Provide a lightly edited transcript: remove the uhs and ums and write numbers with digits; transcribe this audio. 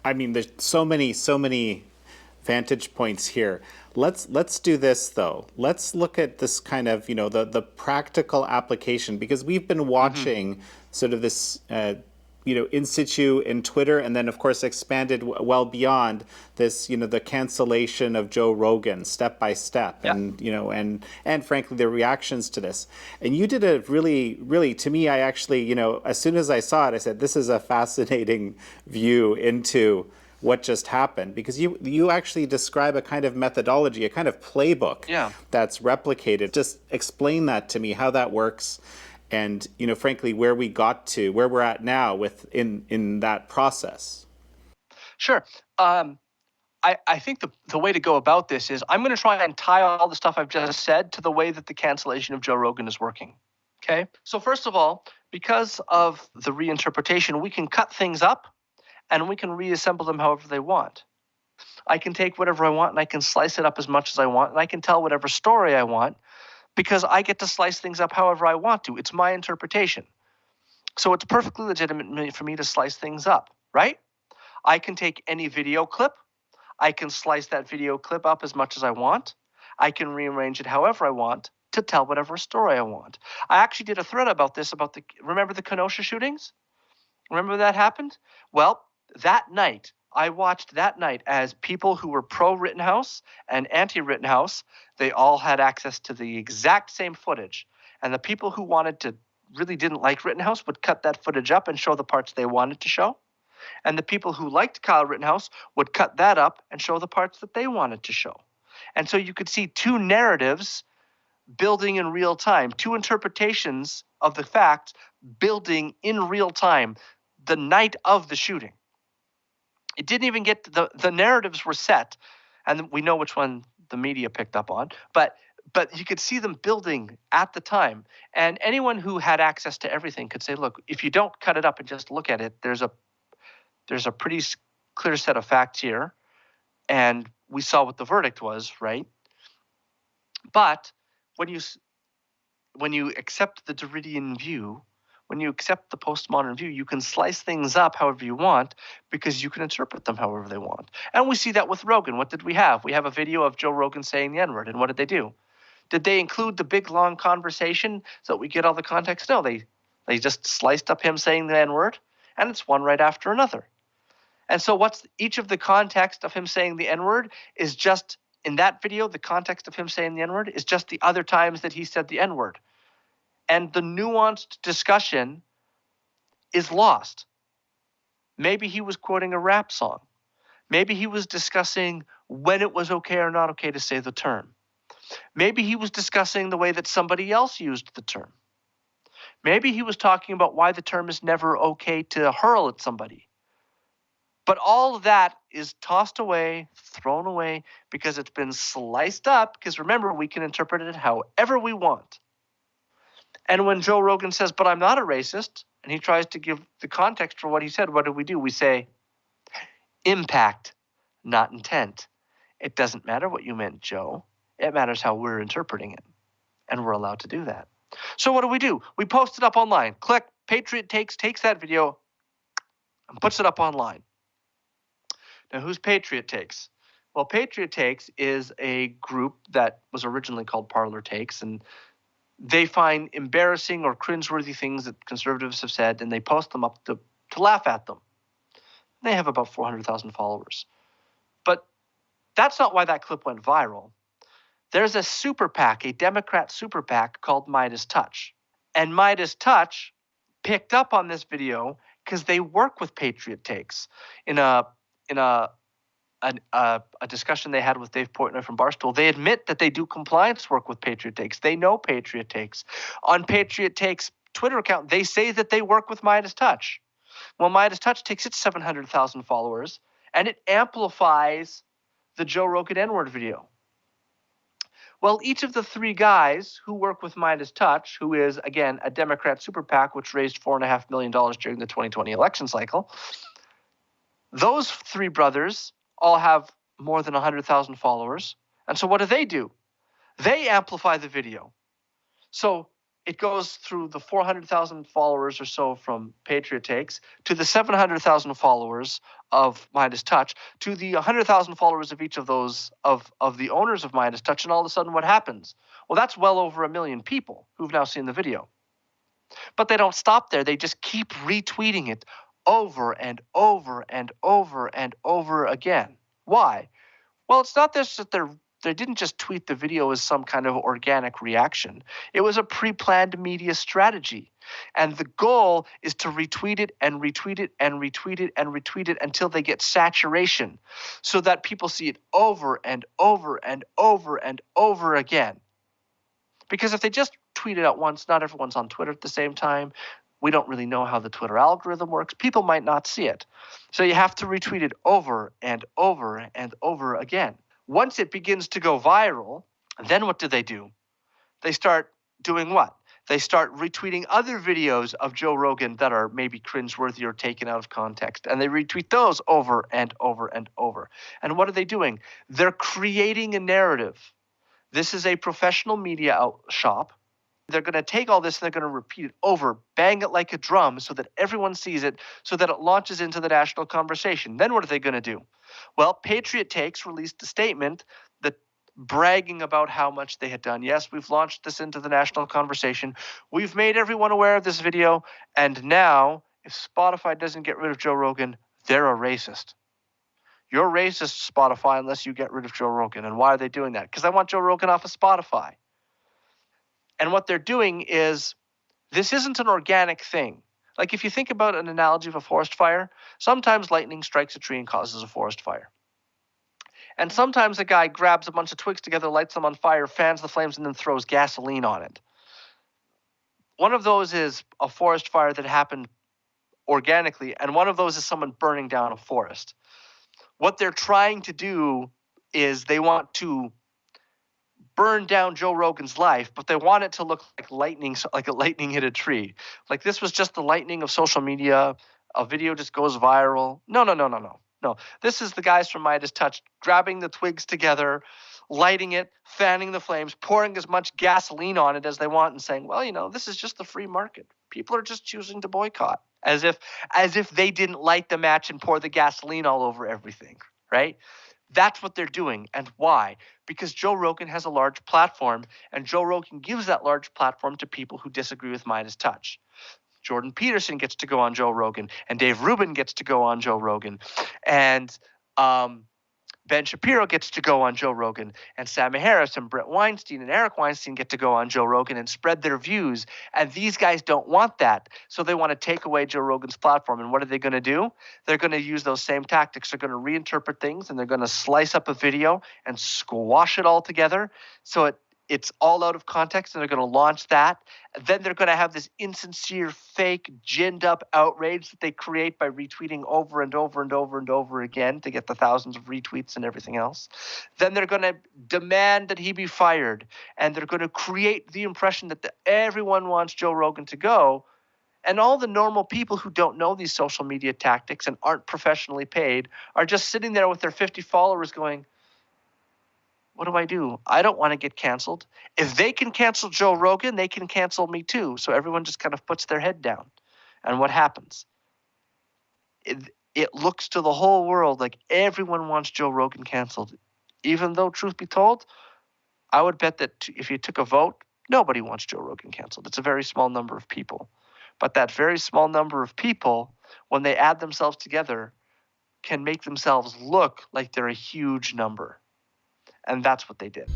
I mean, there's so many vantage points here. Let's do this though. Let's look at this kind of, the practical application, because we've been Mm-hmm. watching sort of this in situ in Twitter, and then of course expanded well beyond this, the cancellation of Joe Rogan step by step, Yeah. and and frankly the reactions to this. And you did a really, to me, I actually, as soon as I saw it, I said, this is a fascinating view into what just happened, because you actually describe a kind of methodology, a kind of playbook Yeah. that's replicated. Just explain that to me, how that works, and frankly, where we're at now in that process. Sure. I think the way to go about this is I'm going to try and tie all the stuff I've just said to the way that the cancellation of Joe Rogan is working. Okay. So first of all, because of the reinterpretation, we can cut things up and we can reassemble them however they want. I can take whatever I want and I can slice it up as much as I want, and I can tell whatever story I want because I get to slice things up however I want to. It's my interpretation. So it's perfectly legitimate for me to slice things up, right? I can take any video clip. I can slice that video clip up as much as I want. I can rearrange it however I want to tell whatever story I want. I actually did a thread about this, remember the Kenosha shootings? Remember that happened? Well, that night, I watched that night as people who were pro-Rittenhouse and anti-Rittenhouse, they all had access to the exact same footage. And the people who really didn't like Rittenhouse would cut that footage up and show the parts they wanted to show. And the people who liked Kyle Rittenhouse would cut that up and show the parts that they wanted to show. And so you could see two narratives building in real time, two interpretations of the facts building in real time the night of the shooting. It didn't even get to the narratives were set, and we know which one the media picked up on, but you could see them building at the time. And anyone who had access to everything could say, look, if you don't cut it up and just look at it, there's a pretty clear set of facts here, and we saw what the verdict was, right? But when you accept the Derridian view, when you accept the postmodern view, you can slice things up however you want because you can interpret them however they want. And we see that with Rogan. What did we have? We have a video of Joe Rogan saying the N-word, and what did they do? Did they include the big, long conversation so that we get all the context? No, they just sliced up him saying the N-word, and it's one right after another. And so what's each of the context of him saying the N-word is just, in that video, the context of him saying the N-word is just the other times that he said the N-word. And the nuanced discussion is lost. Maybe he was quoting a rap song. Maybe he was discussing when it was okay or not okay to say the term. Maybe he was discussing the way that somebody else used the term. Maybe he was talking about why the term is never okay to hurl at somebody. But all of that is tossed away, thrown away, because it's been sliced up, because remember, we can interpret it however we want. And when Joe Rogan says, but I'm not a racist, and he tries to give the context for what he said, what do? We say, impact, not intent. It doesn't matter what you meant, Joe. It matters how we're interpreting it. And we're allowed to do that. So what do? We post it up online. Click, Patriot takes that video and puts it up online. Now, who's Patriot Takes? Well, Patriot Takes is a group that was originally called Parlor Takes, and they find embarrassing or cringeworthy things that conservatives have said, and they post them up to laugh at them. They have about 400,000 followers. But that's not why that clip went viral. There's a super PAC, a Democrat super PAC called Midas Touch. And Midas Touch picked up on this video because they work with Patriot Takes. In a discussion they had with Dave Portnoy from Barstool, they admit that they do compliance work with Patriot Takes. They know Patriot Takes. On Patriot Takes Twitter account, they say that they work with Midas Touch. Well, Midas Touch takes its 700,000 followers, and it amplifies the Joe Rogan N-word video. Well, each of the three guys who work with Midas Touch, who is, again, a Democrat super PAC, which raised $4.5 million during the 2020 election cycle, those three brothers all have more than 100,000 followers. And so what do? They amplify the video. So it goes through the 400,000 followers or so from Patriot Takes to the 700,000 followers of Midas Touch to the 100,000 followers of each of those of the owners of Midas Touch, and all of a sudden what happens? Well, that's well over 1 million people who've now seen the video. But they don't stop there. They just keep retweeting it over and over and over and over again. Why? Well, it's not this that they didn't just tweet the video as some kind of organic reaction. It was a pre-planned media strategy. And the goal is to retweet it and retweet it and retweet it and retweet it until they get saturation so that people see it over and over and over and over again. Because if they just tweet it out once, not everyone's on Twitter at the same time. We don't really know how the Twitter algorithm works. People might not see it. So you have to retweet it over and over and over again. Once it begins to go viral, then what do? They start doing what? They start retweeting other videos of Joe Rogan that are maybe cringeworthy or taken out of context, and they retweet those over and over and over. And what are they doing? They're creating a narrative. This is a professional media shop. They're going to take all this and they're going to repeat it over, bang it like a drum so that everyone sees it, so that it launches into the national conversation. Then what are they going to do? Well, Patriot Takes released a statement that bragging about how much they had done. Yes, we've launched this into the national conversation. We've made everyone aware of this video. And now, if Spotify doesn't get rid of Joe Rogan, they're a racist. You're racist, Spotify, unless you get rid of Joe Rogan. And why are they doing that? Because I want Joe Rogan off of Spotify. And what they're doing is, this isn't an organic thing. Like if you think about an analogy of a forest fire, sometimes lightning strikes a tree and causes a forest fire. And sometimes a guy grabs a bunch of twigs together, lights them on fire, fans the flames, and then throws gasoline on it. One of those is a forest fire that happened organically, and one of those is someone burning down a forest. What they're trying to do is they want to burn down Joe Rogan's life, but they want it to look like lightning, like a lightning hit a tree. Like this was just the lightning of social media. A video just goes viral. No. This is the guys from Midas Touch grabbing the twigs together, lighting it, fanning the flames, pouring as much gasoline on it as they want and saying, well, this is just the free market. People are just choosing to boycott. As if they didn't light the match and pour the gasoline all over everything, right? That's what they're doing. And why? Because Joe Rogan has a large platform, and Joe Rogan gives that large platform to people who disagree with Midas Touch. Jordan Peterson gets to go on Joe Rogan, and Dave Rubin gets to go on Joe Rogan, and Ben Shapiro gets to go on Joe Rogan, and Sam Harris and Brett Weinstein and Eric Weinstein get to go on Joe Rogan and spread their views. And these guys don't want that. So they want to take away Joe Rogan's platform. And what are they going to do? They're going to use those same tactics. They're going to reinterpret things, and they're going to slice up a video and squash it all together so it's all out of context, and they're going to launch that. Then they're going to have this insincere, fake, ginned up outrage that they create by retweeting over and over and over and over again to get the thousands of retweets and everything else. Then they're going to demand that he be fired, and they're going to create the impression that everyone wants Joe Rogan to go. And all the normal people who don't know these social media tactics and aren't professionally paid are just sitting there with their 50 followers going, what do I do? I don't want to get canceled. If they can cancel Joe Rogan, they can cancel me too. So everyone just kind of puts their head down. And what happens? It looks to the whole world like everyone wants Joe Rogan canceled. Even though, truth be told, I would bet that if you took a vote, nobody wants Joe Rogan canceled. It's a very small number of people. But that very small number of people, when they add themselves together, can make themselves look like they're a huge number. And that's what they did.